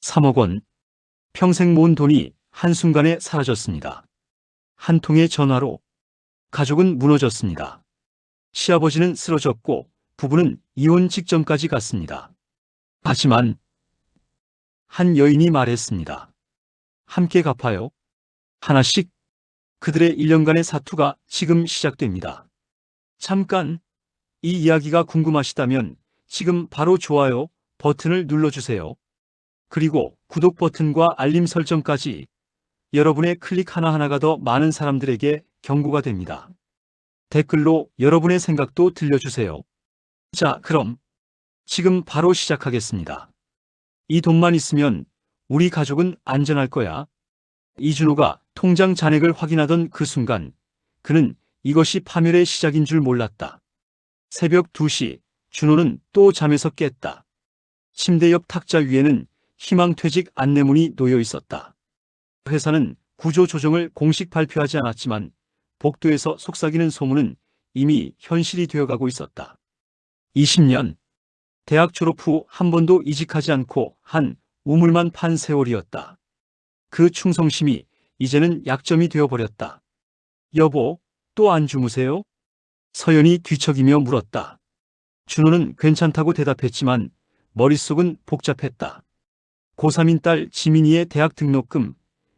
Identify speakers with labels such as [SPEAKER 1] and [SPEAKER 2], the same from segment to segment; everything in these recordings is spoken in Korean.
[SPEAKER 1] 3억 원. 평생 모은 돈이 한순간에 사라졌습니다. 한 통의 전화로 가족은 무너졌습니다. 시아버지는 쓰러졌고 부부는 이혼 직전까지 갔습니다. 하지만 한 여인이 말했습니다. 함께 갚아요. 하나씩. 그들의 1년간의 사투가 지금 시작됩니다. 잠깐, 이 이야기가 궁금하시다면 지금 바로 좋아요 버튼을 눌러주세요. 그리고 구독 버튼과 알림 설정까지. 여러분의 클릭 하나하나가 더 많은 사람들에게 경고가 됩니다. 댓글로 여러분의 생각도 들려주세요. 자, 그럼 지금 바로 시작하겠습니다. 이 돈만 있으면 우리 가족은 안전할 거야. 이준호가 통장 잔액을 확인하던 그 순간 그는 이것이 파멸의 시작인 줄 몰랐다. 새벽 2시 준호는 또 잠에서 깼다. 침대 옆 탁자 위에는 희망퇴직 안내문이 놓여 있었다. 회사는 구조조정을 공식 발표하지 않았지만 복도에서 속삭이는 소문은 이미 현실이 되어가고 있었다. 20년. 대학 졸업 후 한 번도 이직하지 않고 한 우물만 판 세월이었다. 그 충성심이 이제는 약점이 되어버렸다. 여보, 또 안 주무세요? 서연이 뒤척이며 물었다. 준호는 괜찮다고 대답했지만 머릿속은 복잡했다. 고3인 딸 지민이의 대학 등록금,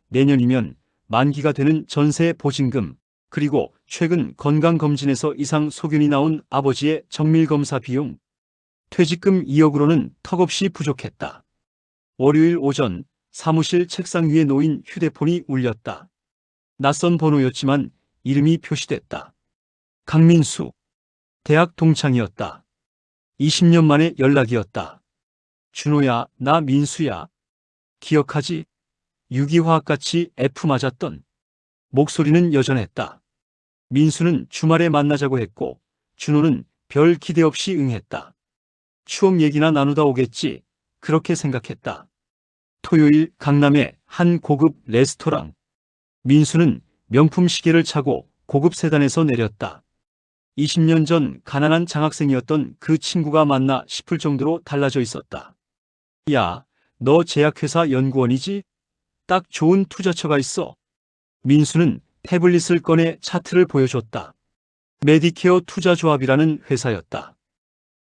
[SPEAKER 1] 내년이면 만기가 되는 전세 보증금, 그리고 최근 건강검진에서 이상 소견이 나온 아버지의 정밀검사 비용, 퇴직금 2억으로는 턱없이 부족했다. 월요일 오전 사무실 책상 위에 놓인 휴대폰이 울렸다. 낯선 번호였지만 이름이 표시됐다. 강민수. 대학 동창이었다. 20년 만에 연락이었다. 준호야, 나 민수야. 기억하지? 유기화학같이 F 맞았던. 목소리는 여전했다. 민수는 주말에 만나자고 했고 준호는 별 기대 없이 응했다. 추억 얘기나 나누다 오겠지, 그렇게 생각했다. 토요일 강남의 한 고급 레스토랑. 민수는 명품 시계를 차고 고급 세단에서 내렸다. 20년 전 가난한 장학생이었던 그 친구가 맞나 싶을 정도로 달라져 있었다. 야, 너 제약회사 연구원이지? 딱 좋은 투자처가 있어. 민수는 태블릿을 꺼내 차트를 보여줬다. 메디케어 투자조합이라는 회사였다.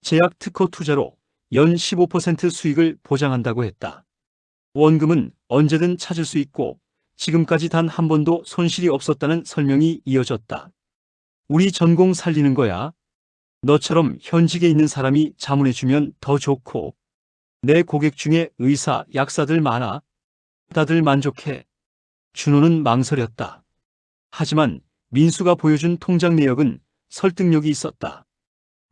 [SPEAKER 1] 제약 특허 투자로 연 15% 수익을 보장한다고 했다. 원금은 언제든 찾을 수 있고 지금까지 단 한 번도 손실이 없었다는 설명이 이어졌다. 우리 전공 살리는 거야. 너처럼 현직에 있는 사람이 자문해주면 더 좋고. 내 고객 중에 의사, 약사들 많아. 다들 만족해. 준호는 망설였다. 하지만 민수가 보여준 통장 내역은 설득력이 있었다.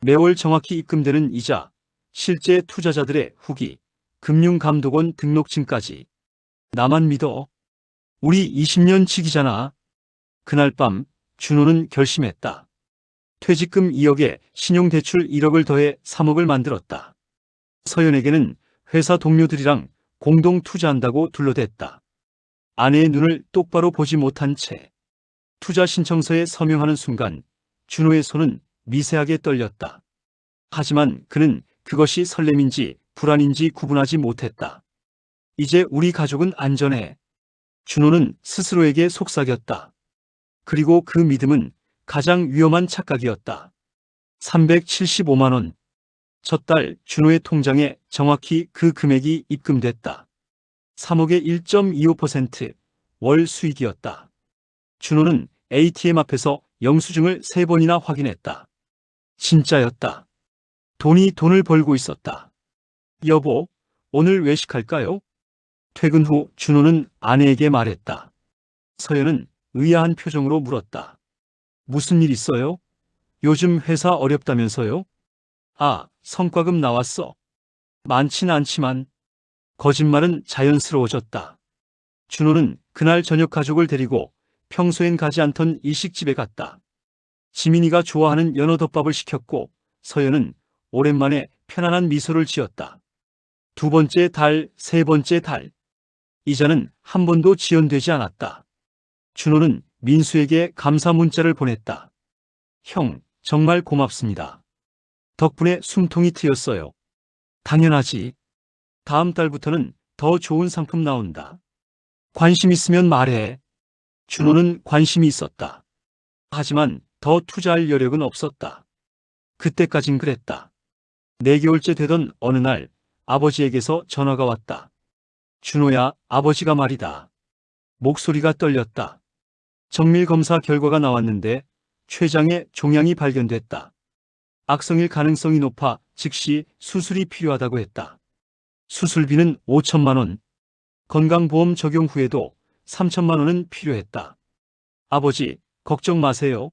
[SPEAKER 1] 매월 정확히 입금되는 이자, 실제 투자자들의 후기, 금융감독원 등록증까지. 나만 믿어. 우리 20년 지기잖아. 그날 밤 준호는 결심했다. 퇴직금 2억에 신용대출 1억을 더해 3억을 만들었다. 서연에게는 회사 동료들이랑 공동 투자한다고 둘러댔다. 아내의 눈을 똑바로 보지 못한 채 투자 신청서에 서명하는 순간 준호의 손은 미세하게 떨렸다. 하지만 그는 그것이 설렘인지 불안인지 구분하지 못했다. 이제 우리 가족은 안전해. 준호는 스스로에게 속삭였다. 그리고 그 믿음은 가장 위험한 착각이었다. 375만 원. 첫 달 준호의 통장에 정확히 그 금액이 입금됐다. 3억의 1.25% 월 수익이었다. 준호는 ATM 앞에서 영수증을 3번이나 확인했다. 진짜였다. 돈을 벌고 있었다. 여보, 오늘 외식할까요? 퇴근 후 준호는 아내에게 말했다. 서연은 의아한 표정으로 물었다. 무슨 일 있어요? 요즘 회사 어렵다면서요? 아, 성과금 나왔어. 많진 않지만. 거짓말은 자연스러워졌다. 준호는 그날 저녁 가족을 데리고 평소엔 가지 않던 일식집에 갔다. 지민이가 좋아하는 연어덮밥을 시켰고 서연은 오랜만에 편안한 미소를 지었다. 두 번째 달, 세 번째 달. 이자는 한 번도 지연되지 않았다. 준호는 민수에게 감사 문자를 보냈다. 형, 정말 고맙습니다. 덕분에 숨통이 트였어요. 당연하지. 다음 달부터는 더 좋은 상품 나온다. 관심 있으면 말해. 준호는 관심이 있었다. 하지만 더 투자할 여력은 없었다. 그때까진 그랬다. 4개월째 되던 어느 날 아버지에게서 전화가 왔다. 준호야, 아버지가 말이다. 목소리가 떨렸다. 정밀 검사 결과가 나왔는데 췌장에 종양이 발견됐다. 악성일 가능성이 높아 즉시 수술이 필요하다고 했다. 수술비는 5천만 원. 건강보험 적용 후에도 3천만 원은 필요했다. 아버지, 걱정 마세요.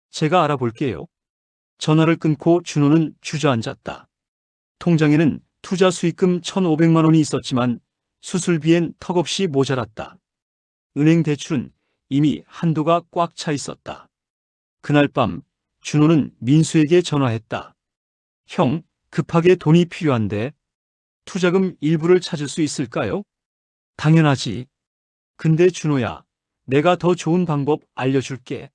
[SPEAKER 1] 제가 알아볼게요. 전화를 끊고 준호는 주저앉았다. 통장에는 투자 수익금 1,500만 원이 있었지만 수술비엔 턱없이 모자랐다. 은행 대출은 이미 한도가 꽉 차 있었다. 그날 밤 준호는 민수에게 전화했다. 형, 급하게 돈이 필요한데 투자금 일부를 찾을 수 있을까요? 당연하지. 근데 준호야, 내가 더 좋은 방법 알려줄게.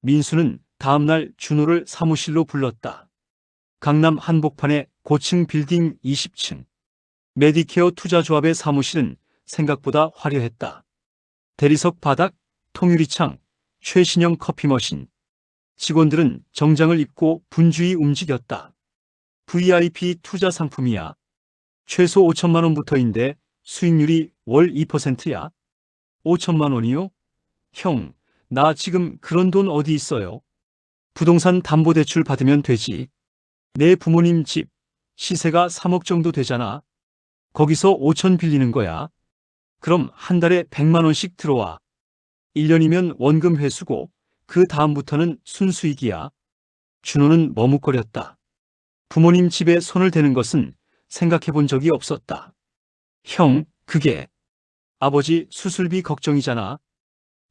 [SPEAKER 1] 민수는 다음날 준호를 사무실로 불렀다. 강남 한복판의 고층 빌딩 20층. 메디케어 투자조합의 사무실은 생각보다 화려했다. 대리석 바닥, 통유리창, 최신형 커피 머신. 직원들은 정장을 입고 분주히 움직였다. VIP 투자 상품이야. 최소 5천만 원부터인데 수익률이 월 2%야. 5천만 원이요? 형, 나 지금 그런 돈 어디 있어요? 부동산 담보대출 받으면 되지. 내 부모님 집 시세가 3억 정도 되잖아. 거기서 5천 빌리는 거야. 그럼 한 달에 100만 원씩 들어와. 1년이면 원금 회수고 그 다음부터는 순수익이야. 준호는 머뭇거렸다. 부모님 집에 손을 대는 것은 생각해 본 적이 없었다. 형, 그게 아버지 수술비 걱정이잖아.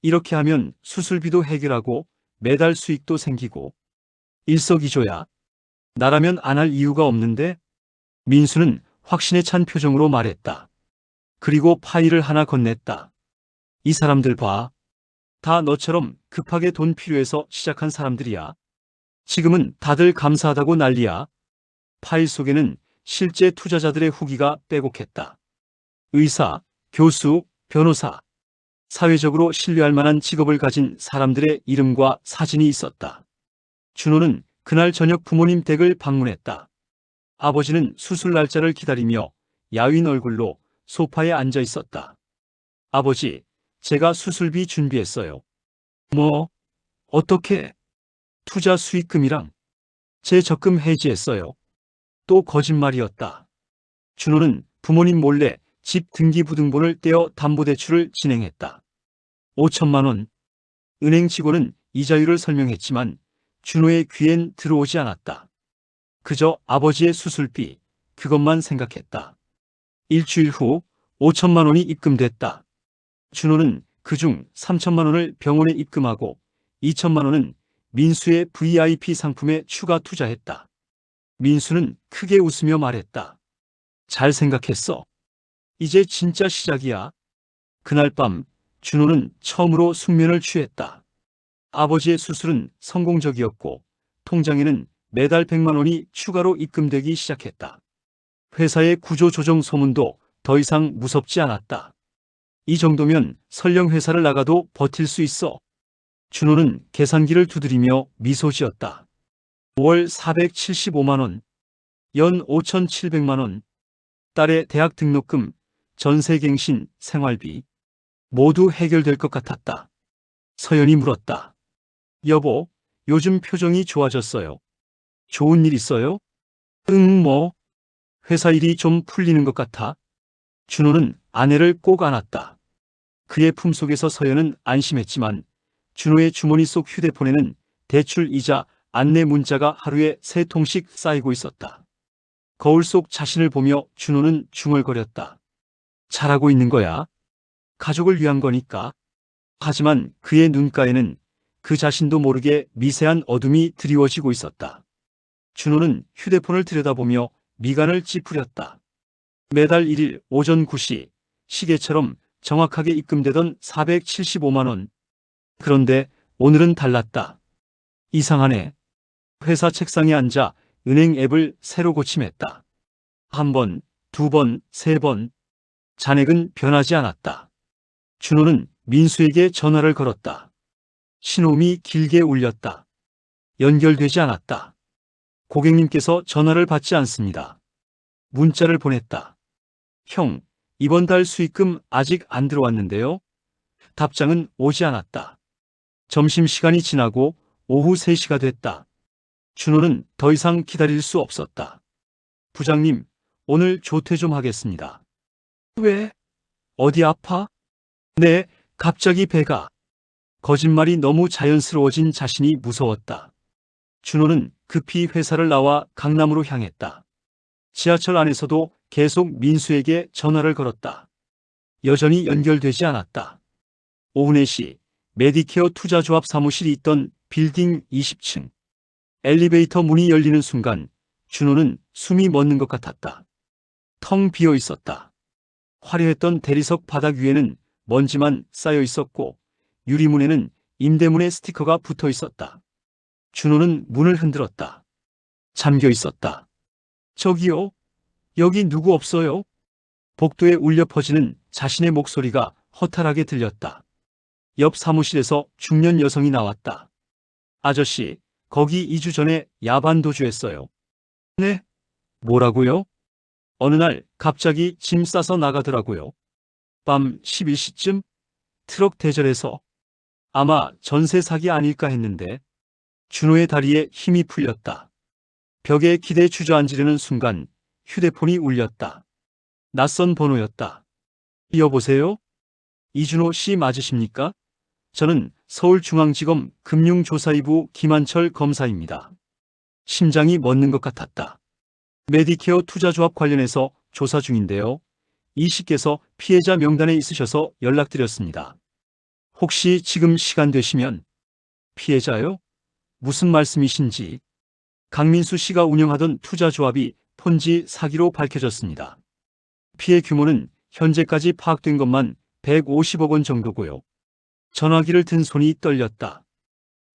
[SPEAKER 1] 이렇게 하면 수술비도 해결하고 매달 수익도 생기고 일석이조야. 나라면 안 할 이유가 없는데? 민수는 확신에 찬 표정으로 말했다. 그리고 파일을 하나 건넸다. 이 사람들 봐. 다 너처럼 급하게 돈 필요해서 시작한 사람들이야. 지금은 다들 감사하다고 난리야. 파일 속에는 실제 투자자들의 후기가 빼곡했다. 의사, 교수, 변호사, 사회적으로 신뢰할 만한 직업을 가진 사람들의 이름과 사진이 있었다. 준호는 그날 저녁 부모님 댁을 방문했다. 아버지는 수술 날짜를 기다리며 야윈 얼굴로 소파에 앉아 있었다. 아버지, 제가 수술비 준비했어요. 뭐? 어떻게? 투자 수익금이랑 제 적금 해지했어요. 또 거짓말이었다. 준호는 부모님 몰래 집 등기부등본을 떼어 담보대출을 진행했다. 5천만 원. 은행 직원은 이자율을 설명했지만 준호의 귀엔 들어오지 않았다. 그저 아버지의 수술비, 그것만 생각했다. 일주일 후 5천만 원이 입금됐다. 준호는 그중 3천만 원을 병원에 입금하고 2천만 원은 민수의 VIP 상품에 추가 투자했다. 민수는 크게 웃으며 말했다. 잘 생각했어. 이제 진짜 시작이야. 그날 밤 준호는 처음으로 숙면을 취했다. 아버지의 수술은 성공적이었고 통장에는 매달 100만 원이 추가로 입금되기 시작했다. 회사의 구조조정 소문도 더 이상 무섭지 않았다. 이 정도면 설령 회사를 나가도 버틸 수 있어. 준호는 계산기를 두드리며 미소 지었다. 월 475만 원, 연 5,700만 원, 딸의 대학 등록금, 전세갱신, 생활비 모두 해결될 것 같았다. 서연이 물었다. 여보, 요즘 표정이 좋아졌어요. 좋은 일 있어요? 뭐. 회사 일이 좀 풀리는 것 같아. 준호는 아내를 꼭 안았다. 그의 품속에서 서연은 안심했지만 준호의 주머니 속 휴대폰에는 대출 이자 안내 문자가 하루에 3통씩 쌓이고 있었다. 거울 속 자신을 보며 준호는 중얼거렸다. 잘하고 있는 거야. 가족을 위한 거니까. 하지만 그의 눈가에는 그 자신도 모르게 미세한 어둠이 드리워지고 있었다. 준호는 휴대폰을 들여다보며 미간을 찌푸렸다. 매달 1일 오전 9시 시계처럼 정확하게 입금되던 475만 원. 그런데 오늘은 달랐다. 이상하네. 회사 책상에 앉아 은행 앱을 새로 고침했다. 한 번, 두 번, 세 번. 잔액은 변하지 않았다. 준호는 민수에게 전화를 걸었다. 신호음이 길게 울렸다. 연결되지 않았다. 고객님께서 전화를 받지 않습니다. 문자를 보냈다. 형, 이번 달 수익금 아직 안 들어왔는데요. 답장은 오지 않았다. 점심시간이 지나고 오후 3시가 됐다. 준호는 더 이상 기다릴 수 없었다. 부장님, 오늘 조퇴 좀 하겠습니다. 왜? 어디 아파? 네, 갑자기 배가. 거짓말이 너무 자연스러워진 자신이 무서웠다. 준호는 급히 회사를 나와 강남으로 향했다. 지하철 안에서도 계속 민수에게 전화를 걸었다. 여전히 연결되지 않았다. 오후 4시 메디케어 투자조합 사무실이 있던 빌딩 20층. 엘리베이터 문이 열리는 순간 준호는 숨이 멎는 것 같았다. 텅 비어 있었다. 화려했던 대리석 바닥 위에는 먼지만 쌓여 있었고 유리문에는 임대문의 스티커가 붙어 있었다. 준호는 문을 흔들었다. 잠겨 있었다. 저기요? 여기 누구 없어요? 복도에 울려 퍼지는 자신의 목소리가 허탈하게 들렸다. 옆 사무실에서 중년 여성이 나왔다. 아저씨, 거기 2주 전에 야반 도주했어요. 네? 뭐라고요? 어느 날 갑자기 짐 싸서 나가더라고요. 밤 11시쯤 트럭 대절해서. 아마 전세 사기 아닐까 했는데. 준호의 다리에 힘이 풀렸다. 벽에 기대 주저앉으려는 순간 휴대폰이 울렸다. 낯선 번호였다. 여보세요? 이준호 씨 맞으십니까? 저는 서울중앙지검 금융조사이부 김한철 검사입니다. 심장이 멎는 것 같았다. 메디케어 투자조합 관련해서 조사 중인데요. 이 씨께서 피해자 명단에 있으셔서 연락드렸습니다. 혹시 지금 시간 되시면. 피해자요? 무슨 말씀이신지. 강민수 씨가 운영하던 투자조합이 폰지 사기로 밝혀졌습니다. 피해 규모는 현재까지 파악된 것만 150억 원 정도고요. 전화기를 든 손이 떨렸다.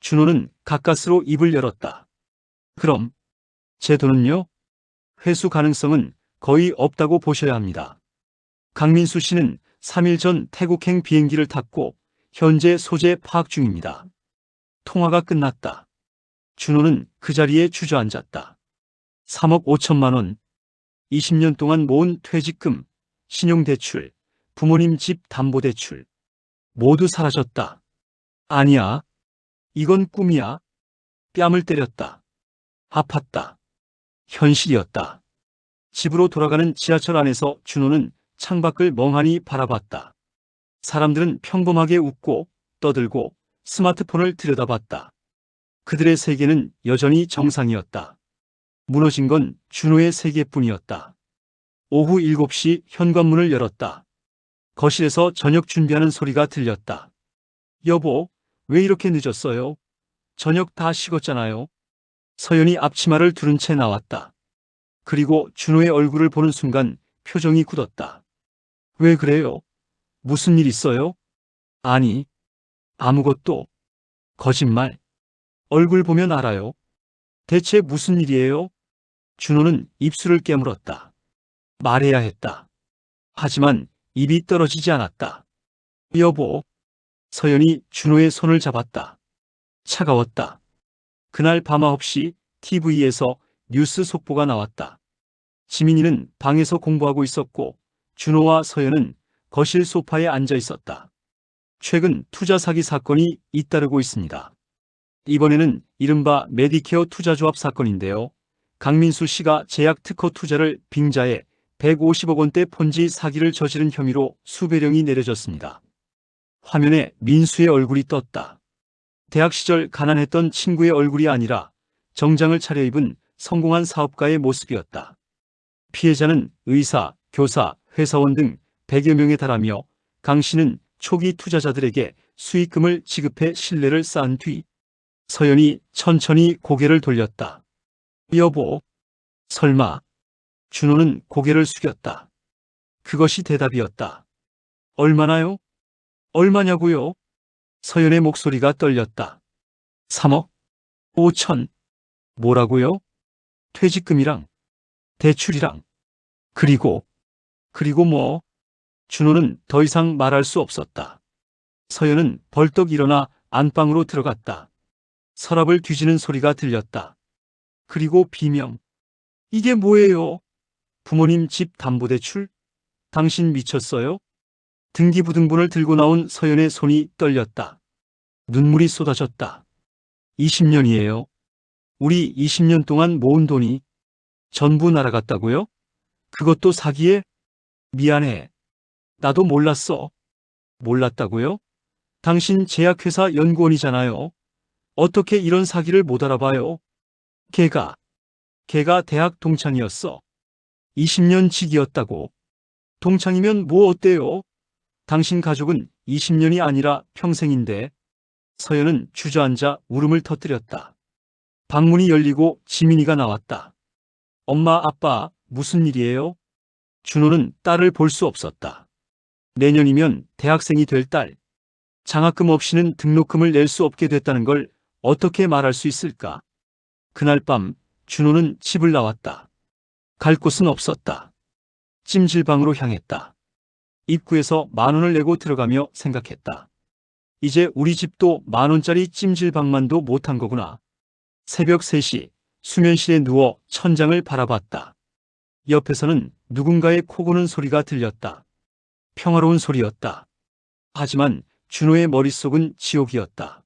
[SPEAKER 1] 준호는 가까스로 입을 열었다. 그럼 제 돈은요? 회수 가능성은 거의 없다고 보셔야 합니다. 강민수 씨는 3일 전 태국행 비행기를 탔고 현재 소재 파악 중입니다. 통화가 끝났다. 준호는 그 자리에 주저앉았다. 3억 5천만 원, 20년 동안 모은 퇴직금, 신용대출, 부모님 집 담보대출 모두 사라졌다. 아니야. 이건 꿈이야. 뺨을 때렸다. 아팠다. 현실이었다. 집으로 돌아가는 지하철 안에서 준호는 창밖을 멍하니 바라봤다. 사람들은 평범하게 웃고 떠들고 스마트폰을 들여다봤다. 그들의 세계는 여전히 정상이었다. 무너진 건 준호의 세계뿐이었다. 오후 7시 현관문을 열었다. 거실에서 저녁 준비하는 소리가 들렸다. 여보, 왜 이렇게 늦었어요? 저녁 다 식었잖아요. 서연이 앞치마를 두른 채 나왔다. 그리고 준호의 얼굴을 보는 순간 표정이 굳었다. 왜 그래요? 무슨 일 있어요? 아니, 아무것도. 거짓말. 얼굴 보면 알아요. 대체 무슨 일이에요? 준호는 입술을 깨물었다. 말해야 했다. 하지만 입이 떨어지지 않았다. 여보. 서연이 준호의 손을 잡았다. 차가웠다. 그날 밤 9시 TV에서 뉴스 속보가 나왔다. 지민이는 방에서 공부하고 있었고 준호와 서연은 거실 소파에 앉아 있었다. 최근 투자 사기 사건이 잇따르고 있습니다. 이번에는 이른바 메디케어 투자조합 사건인데요. 강민수 씨가 제약 특허 투자를 빙자해 150억 원대 폰지 사기를 저지른 혐의로 수배령이 내려졌습니다. 화면에 민수의 얼굴이 떴다. 대학 시절 가난했던 친구의 얼굴이 아니라 정장을 차려입은 성공한 사업가의 모습이었다. 피해자는 의사, 교사, 회사원 등 100여 명에 달하며 강 씨는 초기 투자자들에게 수익금을 지급해 신뢰를 쌓은 뒤 서연이 천천히 고개를 돌렸다. 여보, 설마. 준호는 고개를 숙였다. 그것이 대답이었다. 얼마나요? 얼마냐고요? 서연의 목소리가 떨렸다. 3억 5천. 뭐라고요? 퇴직금이랑 대출이랑. 그리고 뭐? 준호는 더 이상 말할 수 없었다. 서연은 벌떡 일어나 안방으로 들어갔다. 서랍을 뒤지는 소리가 들렸다. 그리고 비명. 이게 뭐예요? 부모님 집 담보대출? 당신 미쳤어요? 등기부등본을 들고 나온 서연의 손이 떨렸다. 눈물이 쏟아졌다. 20년이에요. 우리 20년 동안 모은 돈이 전부 날아갔다고요? 그것도 사기에? 미안해. 나도 몰랐어. 몰랐다고요? 당신 제약회사 연구원이잖아요. 어떻게 이런 사기를 못 알아봐요? 걔가 대학 동창이었어. 20년 직이었다고. 동창이면 뭐 어때요? 당신 가족은 20년이 아니라 평생인데. 서연은 주저앉아 울음을 터뜨렸다. 방문이 열리고 지민이가 나왔다. 엄마, 아빠, 무슨 일이에요? 준호는 딸을 볼 수 없었다. 내년이면 대학생이 될 딸. 장학금 없이는 등록금을 낼 수 없게 됐다는 걸 어떻게 말할 수 있을까? 그날 밤 준호는 집을 나왔다. 갈 곳은 없었다. 찜질방으로 향했다. 입구에서 10,000원을 내고 들어가며 생각했다. 이제 우리 집도 10,000원짜리 찜질방만도 못한 거구나. 새벽 3시 수면실에 누워 천장을 바라봤다. 옆에서는 누군가의 코 고는 소리가 들렸다. 평화로운 소리였다. 하지만 준호의 머릿속은 지옥이었다.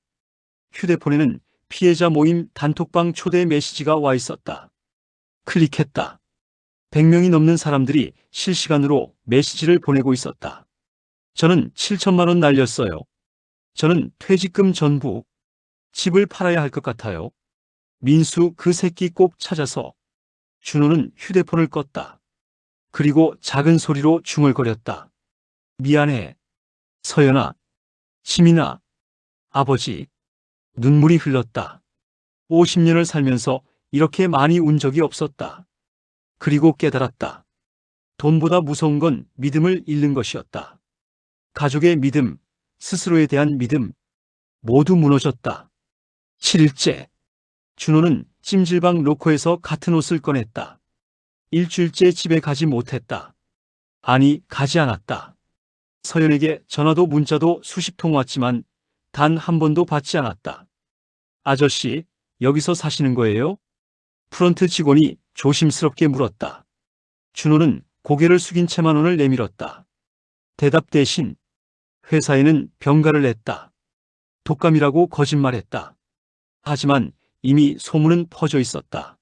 [SPEAKER 1] 휴대폰에는 피해자 모임 단톡방 초대 메시지가 와 있었다. 클릭했다. 100명이 넘는 사람들이 실시간으로 메시지를 보내고 있었다. 저는 7천만 원 날렸어요. 저는 퇴직금 전부. 집을 팔아야 할 것 같아요. 민수 그 새끼 꼭 찾아서. 준호는 휴대폰을 껐다. 그리고 작은 소리로 중얼거렸다. 미안해. 서연아. 지민아. 아버지. 눈물이 흘렀다. 50년을 살면서 이렇게 많이 운 적이 없었다. 그리고 깨달았다. 돈보다 무서운 건 믿음을 잃는 것이었다. 가족의 믿음, 스스로에 대한 믿음, 모두 무너졌다. 7일째. 준호는 찜질방 로커에서 같은 옷을 꺼냈다. 일주일째 집에 가지 못했다. 아니, 가지 않았다. 서연에게 전화도 문자도 수십 통 왔지만 단 한 번도 받지 않았다. 아저씨, 여기서 사시는 거예요? 프런트 직원이 조심스럽게 물었다. 준호는 고개를 숙인 채 10,000원을 내밀었다. 대답 대신 회사에는 병가를 냈다. 독감이라고 거짓말했다. 하지만 이미 소문은 퍼져 있었다.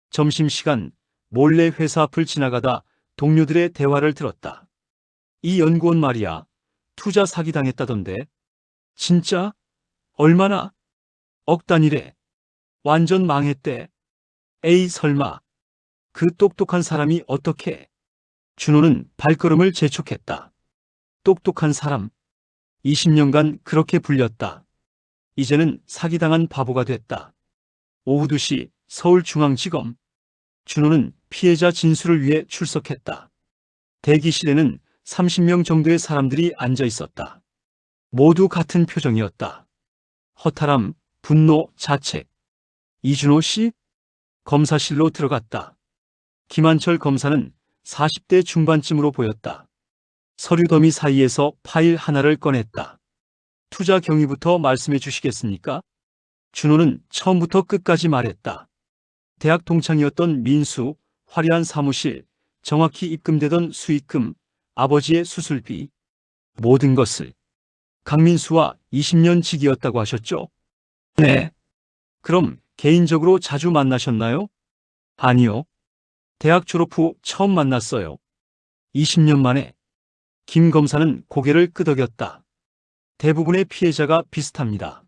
[SPEAKER 1] 점심시간 몰래 회사 앞을 지나가다 동료들의 대화를 들었다. 이 연구원 말이야. 투자 사기당했다던데. 진짜? 얼마나? 억 단위래. 완전 망했대. 에이 설마. 그 똑똑한 사람이 어떻게? 준호는 발걸음을 재촉했다. 똑똑한 사람. 20년간 그렇게 불렸다. 이제는 사기당한 바보가 됐다. 오후 2시 서울중앙지검. 준호는 피해자 진술을 위해 출석했다. 대기실에는 30명 정도의 사람들이 앉아 있었다. 모두 같은 표정이었다. 허탈함, 분노, 자책. 이준호 씨? 검사실로 들어갔다. 김한철 검사는 40대 중반쯤으로 보였다. 서류 더미 사이에서 파일 하나를 꺼냈다. 투자 경위부터 말씀해 주시겠습니까? 준호는 처음부터 끝까지 말했다. 대학 동창이었던 민수, 화려한 사무실, 정확히 입금되던 수익금, 아버지의 수술비, 모든 것을. 강민수와 20년 직이었다고 하셨죠? 네. 그럼 개인적으로 자주 만나셨나요? 아니요. 대학 졸업 후 처음 만났어요. 20년 만에. 김 검사는 고개를 끄덕였다. 대부분의 피해자가 비슷합니다.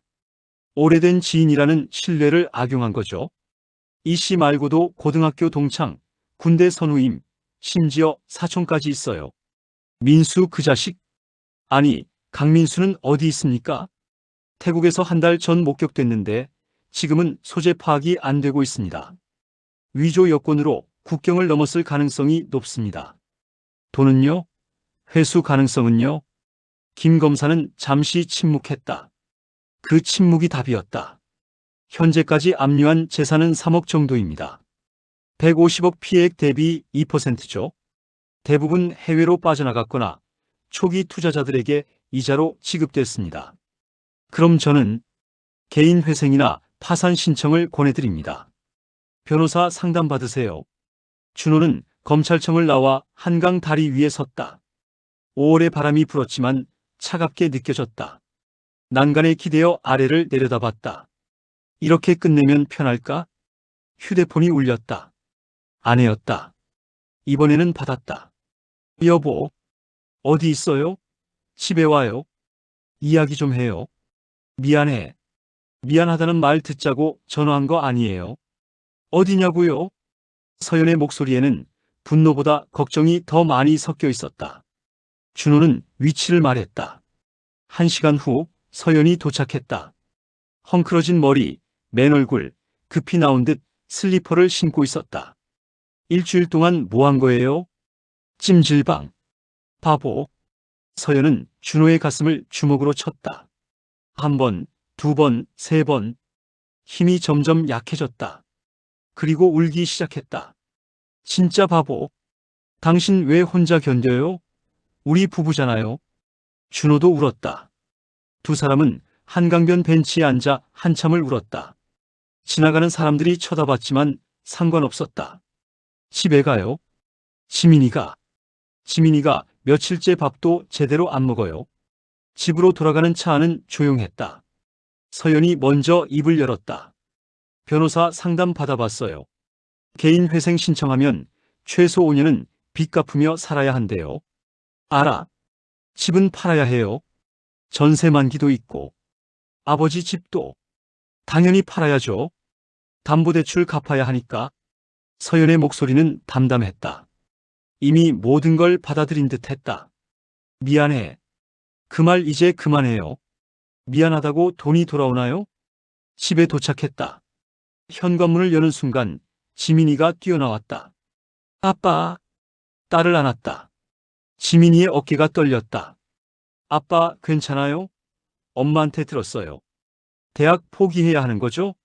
[SPEAKER 1] 오래된 지인이라는 신뢰를 악용한 거죠. 이 씨 말고도 고등학교 동창, 군대 선우임, 심지어 사촌까지 있어요. 민수 그 자식? 아니, 강민수는 어디 있습니까? 태국에서 한 달 전 목격됐는데 지금은 소재 파악이 안 되고 있습니다. 위조 여권으로 국경을 넘었을 가능성이 높습니다. 돈은요? 회수 가능성은요? 김 검사는 잠시 침묵했다. 그 침묵이 답이었다. 현재까지 압류한 재산은 3억 정도입니다. 150억 피해액 대비 2%죠. 대부분 해외로 빠져나갔거나 초기 투자자들에게 이자로 지급됐습니다. 그럼 저는 개인 회생이나 파산 신청을 권해드립니다. 변호사 상담 받으세요. 준호는 검찰청을 나와 한강 다리 위에 섰다. 5월의 바람이 불었지만 차갑게 느껴졌다. 난간에 기대어 아래를 내려다봤다. 이렇게 끝내면 편할까? 휴대폰이 울렸다. 아내였다. 이번에는 받았다. 여보, 어디 있어요? 집에 와요. 이야기 좀 해요. 미안해. 미안하다는 말 듣자고 전화한 거 아니에요. 어디냐고요? 서연의 목소리에는 분노보다 걱정이 더 많이 섞여 있었다. 준호는 위치를 말했다. 1시간 후 서연이 도착했다. 헝클어진 머리, 맨 얼굴, 급히 나온 듯 슬리퍼를 신고 있었다. 일주일 동안 뭐 한 거예요? 찜질방. 바보. 서연은 준호의 가슴을 주먹으로 쳤다. 1번, 2번, 3번. 힘이 점점 약해졌다. 그리고 울기 시작했다. 진짜 바보. 당신 왜 혼자 견뎌요? 우리 부부잖아요. 준호도 울었다. 두 사람은 한강변 벤치에 앉아 한참을 울었다. 지나가는 사람들이 쳐다봤지만 상관없었다. 집에 가요. 지민이가 며칠째 밥도 제대로 안 먹어요. 집으로 돌아가는 차 안은 조용했다. 서연이 먼저 입을 열었다. 변호사 상담 받아봤어요. 개인 회생 신청하면 최소 5년은 빚 갚으며 살아야 한대요. 알아. 집은 팔아야 해요. 전세 만기도 있고. 아버지 집도 당연히 팔아야죠. 담보대출 갚아야 하니까. 서연의 목소리는 담담했다. 이미 모든 걸 받아들인 듯 했다. 미안해. 그 말 이제 그만해요. 미안하다고 돈이 돌아오나요? 집에 도착했다. 현관문을 여는 순간 지민이가 뛰어나왔다. 아빠. 딸을 안았다. 지민이의 어깨가 떨렸다. 아빠 괜찮아요? 엄마한테 들었어요. 대학 포기해야 하는 거죠?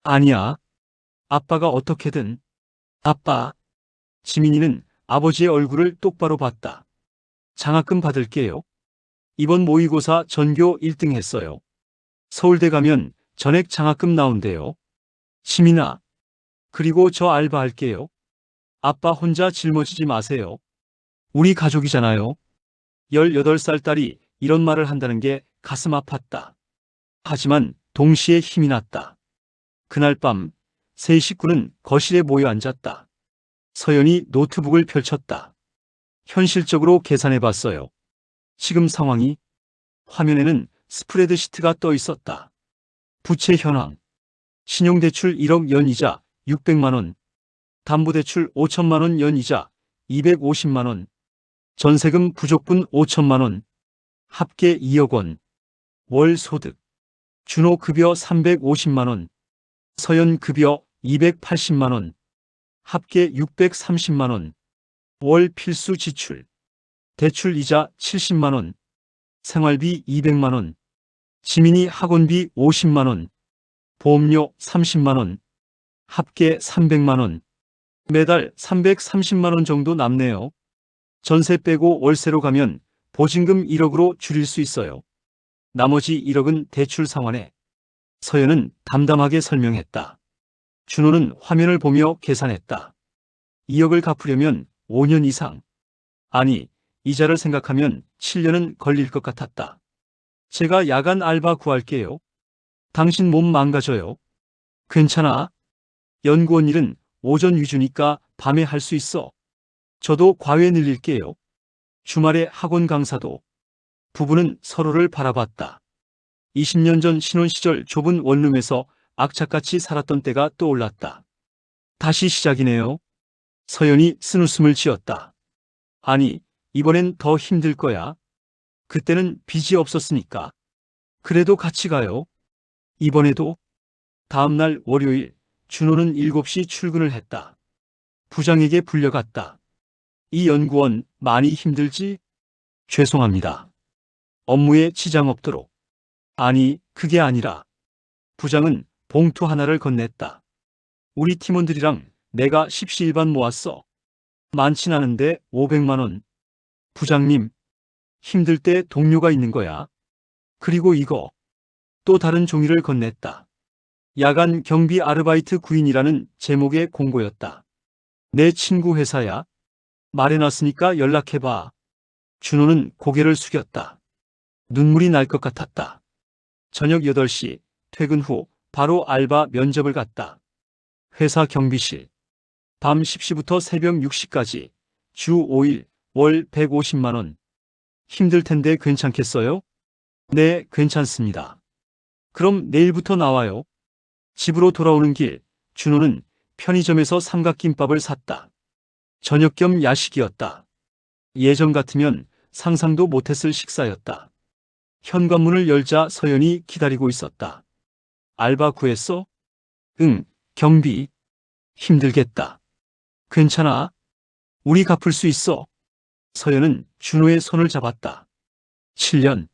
[SPEAKER 1] 아니야. 아빠가 어떻게든. 아빠. 지민이는 아버지의 얼굴을 똑바로 봤다. 장학금 받을게요. 이번 모의고사 전교 1등 했어요. 서울대 가면 전액 장학금 나온대요. 지민아. 그리고 저 알바할게요. 아빠 혼자 짊어지지 마세요. 우리 가족이잖아요. 18살 딸이 이런 말을 한다는 게 가슴 아팠다. 하지만 동시에 힘이 났다. 그날 밤 세 식구는 거실에 모여 앉았다. 서연이 노트북을 펼쳤다. 현실적으로 계산해 봤어요. 지금 상황이. 화면에는 스프레드시트가 떠 있었다. 부채 현황. 신용대출 1억 연이자 600만 원. 담보대출 5천만 원 연이자 250만 원. 전세금 부족분 5천만 원. 합계 2억 원. 월 소득. 준호 급여 350만 원. 서연 급여 280만 원. 합계 630만 원. 월 필수 지출. 대출 이자 70만 원. 생활비 200만 원. 지민이 학원비 50만 원. 보험료 30만 원. 합계 300만 원. 매달 330만 원 정도 남네요. 전세 빼고 월세로 가면 보증금 1억으로 줄일 수 있어요. 나머지 1억은 대출 상환에. 서연은 담담하게 설명했다. 준호는 화면을 보며 계산했다. 2억을 갚으려면 5년 이상. 아니, 이자를 생각하면 7년은 걸릴 것 같았다. 제가 야간 알바 구할게요. 당신 몸 망가져요. 괜찮아. 연구원 일은 오전 위주니까 밤에 할 수 있어. 저도 과외 늘릴게요. 주말에 학원 강사도. 부부는 서로를 바라봤다. 20년 전 신혼 시절 좁은 원룸에서 악착같이 살았던 때가 떠올랐다. 다시 시작이네요. 서연이 쓴웃음을 지었다. 아니, 이번엔 더 힘들 거야. 그때는 빚이 없었으니까. 그래도 같이 가요. 이번에도. 다음 날 월요일, 준호는 7시 출근을 했다. 부장에게 불려갔다. 이 연구원 많이 힘들지? 죄송합니다. 업무에 지장 없도록. 아니, 그게 아니라. 부장은 봉투 하나를 건넸다. 우리 팀원들이랑 내가 십시일반 모았어. 많진 않은데 500만 원. 부장님, 힘들 때 동료가 있는 거야. 그리고 이거. 또 다른 종이를 건넸다. 야간 경비 아르바이트 구인이라는 제목의 공고였다. 내 친구 회사야. 말해놨으니까 연락해봐. 준호는 고개를 숙였다. 눈물이 날 것 같았다. 저녁 8시, 퇴근 후 바로 알바 면접을 갔다. 회사 경비실. 밤 10시부터 새벽 6시까지. 주 5일, 월 150만 원. 힘들 텐데 괜찮겠어요? 네, 괜찮습니다. 그럼 내일부터 나와요. 집으로 돌아오는 길, 준호는 편의점에서 삼각김밥을 샀다. 저녁 겸 야식이었다. 예전 같으면 상상도 못했을 식사였다. 현관문을 열자 서연이 기다리고 있었다. 알바 구했어? 응, 경비. 힘들겠다. 괜찮아. 우리 갚을 수 있어. 서연은 준호의 손을 잡았다. 7년.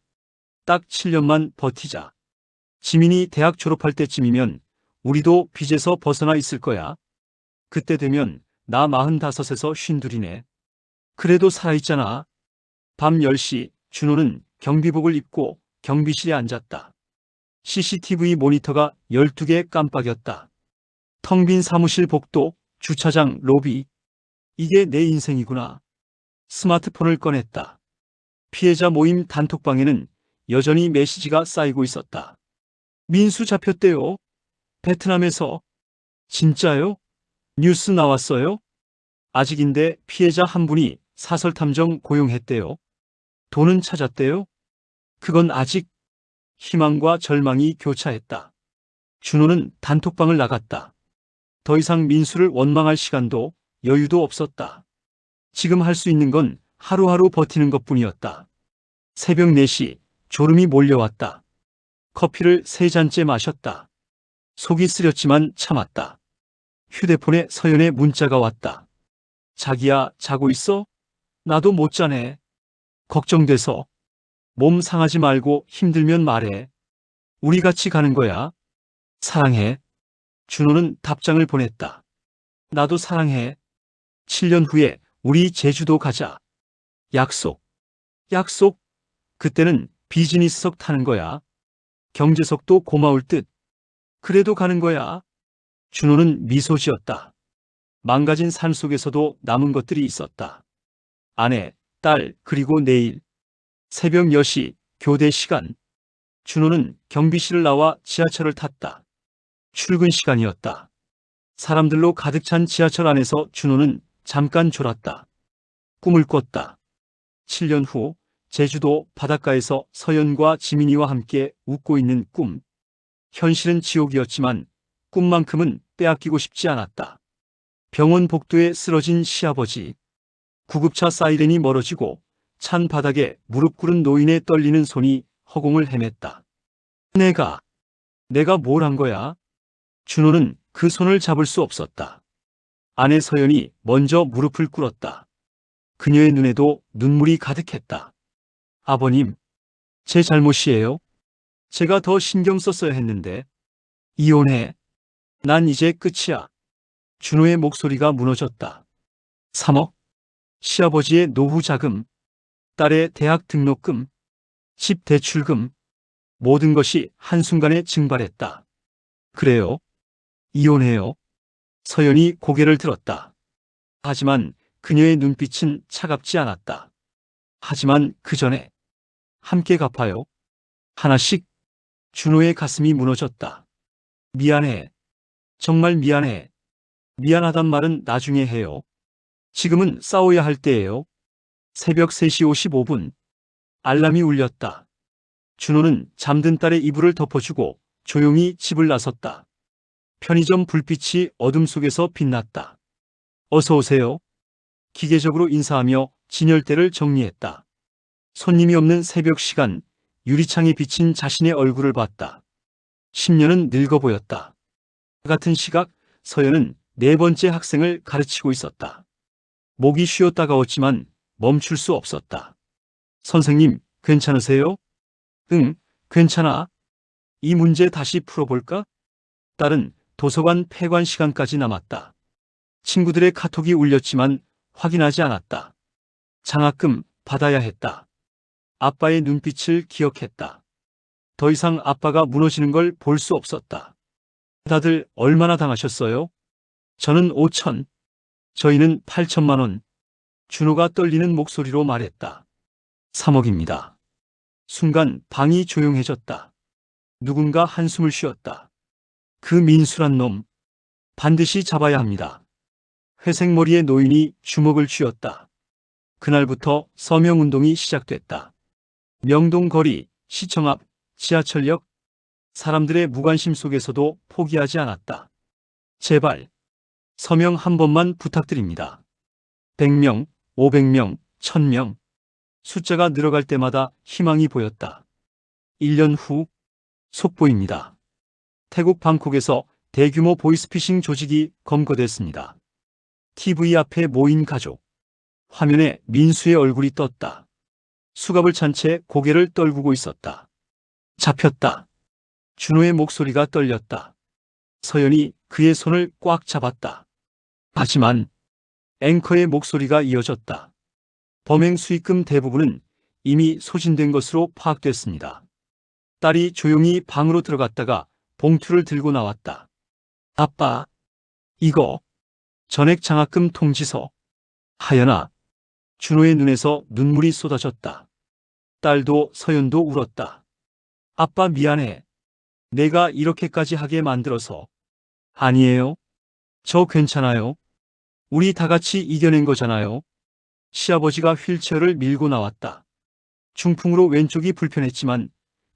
[SPEAKER 1] 딱 7년만 버티자. 지민이 대학 졸업할 때쯤이면 우리도 빚에서 벗어나 있을 거야. 그때 되면 나 45에서 52이네. 그래도 살아있잖아. 밤 10시 준호는 경비복을 입고 경비실에 앉았다. CCTV 모니터가 12개 깜빡였다. 텅 빈 사무실 복도, 주차장, 로비. 이게 내 인생이구나. 스마트폰을 꺼냈다. 피해자 모임 단톡방에는 여전히 메시지가 쌓이고 있었다. 민수 잡혔대요. 베트남에서. 진짜요? 뉴스 나왔어요? 아직인데 피해자 한 분이 사설탐정 고용했대요. 돈은 찾았대요? 그건 아직. 희망과 절망이 교차했다. 준호는 단톡방을 나갔다. 더 이상 민수를 원망할 시간도 여유도 없었다. 지금 할 수 있는 건 하루하루 버티는 것뿐이었다. 새벽 4시 졸음이 몰려왔다. 커피를 3잔째 마셨다. 속이 쓰렸지만 참았다. 휴대폰에 서연의 문자가 왔다. 자기야, 자고 있어? 나도 못 자네. 걱정돼서. 몸 상하지 말고 힘들면 말해. 우리 같이 가는 거야. 사랑해. 준호는 답장을 보냈다. 나도 사랑해. 7년 후에 우리 제주도 가자. 약속. 약속? 그때는 비즈니스석 타는 거야. 경제석도 고마울 듯. 그래도 가는 거야. 준호는 미소 지었다. 망가진 삶 속에서도 남은 것들이 있었다. 아내, 딸, 그리고 내일. 새벽 10시 교대 시간. 준호는 경비실을 나와 지하철을 탔다. 출근 시간이었다. 사람들로 가득 찬 지하철 안에서 준호는 잠깐 졸았다. 꿈을 꿨다. 7년 후 제주도 바닷가에서 서연과 지민이와 함께 웃고 있는 꿈. 현실은 지옥이었지만 꿈만큼은 빼앗기고 싶지 않았다. 병원 복도에 쓰러진 시아버지. 구급차 사이렌이 멀어지고 찬 바닥에 무릎 꿇은 노인의 떨리는 손이 허공을 헤맸다. 내가 뭘 한 거야? 준호는 그 손을 잡을 수 없었다. 아내 서연이 먼저 무릎을 꿇었다. 그녀의 눈에도 눈물이 가득했다. 아버님, 제 잘못이에요. 제가 더 신경 썼어야 했는데. 이혼해. 난 이제 끝이야. 준호의 목소리가 무너졌다. 3억? 시아버지의 노후 자금, 딸의 대학 등록금, 집 대출금, 모든 것이 한순간에 증발했다. 그래요? 이혼해요. 서연이 고개를 들었다. 하지만 그녀의 눈빛은 차갑지 않았다. 하지만 그 전에 함께 갚아요. 하나씩. 준호의 가슴이 무너졌다. 미안해. 정말 미안해. 미안하단 말은 나중에 해요. 지금은 싸워야 할 때예요. 새벽 3시 55분. 알람이 울렸다. 준호는 잠든 딸의 이불을 덮어주고 조용히 집을 나섰다. 편의점 불빛이 어둠 속에서 빛났다. 어서 오세요. 기계적으로 인사하며 진열대를 정리했다. 손님이 없는 새벽 시간, 유리창에 비친 자신의 얼굴을 봤다. 10년은 늙어 보였다. 같은 시각, 서연은 4번째 학생을 가르치고 있었다. 목이 쉬어 따가웠지만 멈출 수 없었다. 선생님, 괜찮으세요? 응, 괜찮아. 이 문제 다시 풀어볼까? 딸은 도서관 폐관 시간까지 남았다. 친구들의 카톡이 울렸지만 확인하지 않았다. 장학금 받아야 했다. 아빠의 눈빛을 기억했다. 더 이상 아빠가 무너지는 걸 볼 수 없었다. 다들 얼마나 당하셨어요? 저는 5천, 저희는 8천만 원. 준호가 떨리는 목소리로 말했다. 3억입니다. 순간 방이 조용해졌다. 누군가 한숨을 쉬었다. 그 민수란 놈, 반드시 잡아야 합니다. 회색 머리의 노인이 주먹을 쥐었다. 그날부터 서명운동이 시작됐다. 명동거리, 시청 앞, 지하철역, 사람들의 무관심 속에서도 포기하지 않았다. 제발, 서명 한 번만 부탁드립니다. 100명, 500명, 1000명. 숫자가 늘어갈 때마다 희망이 보였다. 1년 후, 속보입니다. 태국 방콕에서 대규모 보이스피싱 조직이 검거됐습니다. TV 앞에 모인 가족. 화면에 민수의 얼굴이 떴다. 수갑을 찬 채 고개를 떨구고 있었다. 잡혔다. 준호의 목소리가 떨렸다. 서연이 그의 손을 꽉 잡았다. 하지만 앵커의 목소리가 이어졌다. 범행 수익금 대부분은 이미 소진된 것으로 파악됐습니다. 딸이 조용히 방으로 들어갔다가 봉투를 들고 나왔다. 아빠, 이거 전액 장학금 통지서. 하연아, 준호의 눈에서 눈물이 쏟아졌다. 딸도 서연도 울었다. 아빠 미안해. 내가 이렇게까지 하게 만들어서. 아니에요. 저 괜찮아요. 우리 다 같이 이겨낸 거잖아요. 시아버지가 휠체어를 밀고 나왔다. 중풍으로 왼쪽이 불편했지만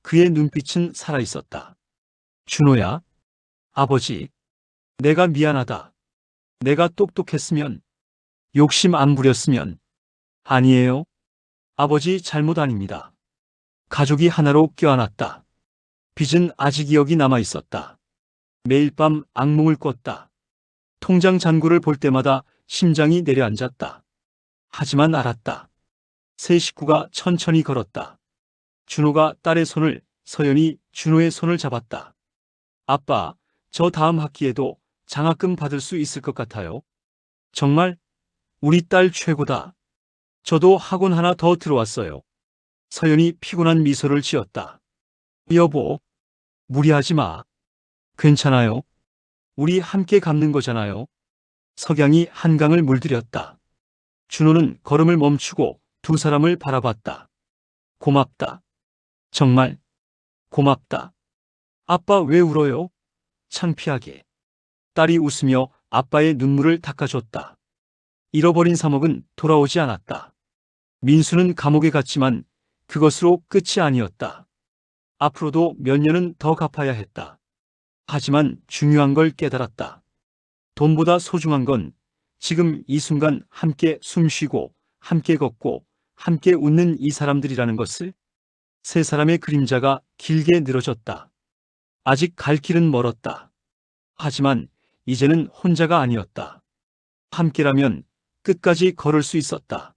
[SPEAKER 1] 그의 눈빛은 살아있었다. 준호야, 아버지, 내가 미안하다. 내가 똑똑했으면, 욕심 안 부렸으면. 아니에요. 아버지 잘못 아닙니다. 가족이 하나로 껴안았다. 빚은 아직 기억이 남아있었다. 매일 밤 악몽을 꿨다. 통장 잔고를 볼 때마다 심장이 내려앉았다. 하지만 알았다. 세 식구가 천천히 걸었다. 준호가 딸의 손을, 서연이 준호의 손을 잡았다. 아빠, 저 다음 학기에도 장학금 받을 수 있을 것 같아요. 정말? 우리 딸 최고다. 저도 학원 하나 더 들어왔어요. 서연이 피곤한 미소를 지었다. 여보, 무리하지 마. 괜찮아요. 우리 함께 갚는 거잖아요. 석양이 한강을 물들였다. 준호는 걸음을 멈추고 두 사람을 바라봤다. 고맙다. 정말 고맙다. 아빠 왜 울어요? 창피하게. 딸이 웃으며 아빠의 눈물을 닦아줬다. 잃어버린 3억은 돌아오지 않았다. 민수는 감옥에 갔지만 그것으로 끝이 아니었다. 앞으로도 몇 년은 더 갚아야 했다. 하지만 중요한 걸 깨달았다. 돈보다 소중한 건 지금 이 순간 함께 숨쉬고 함께 걷고 함께 웃는 이 사람들이라는 것을. 세 사람의 그림자가 길게 늘어졌다. 아직 갈 길은 멀었다. 하지만 이제는 혼자가 아니었다. 함께라면 끝까지 걸을 수 있었다.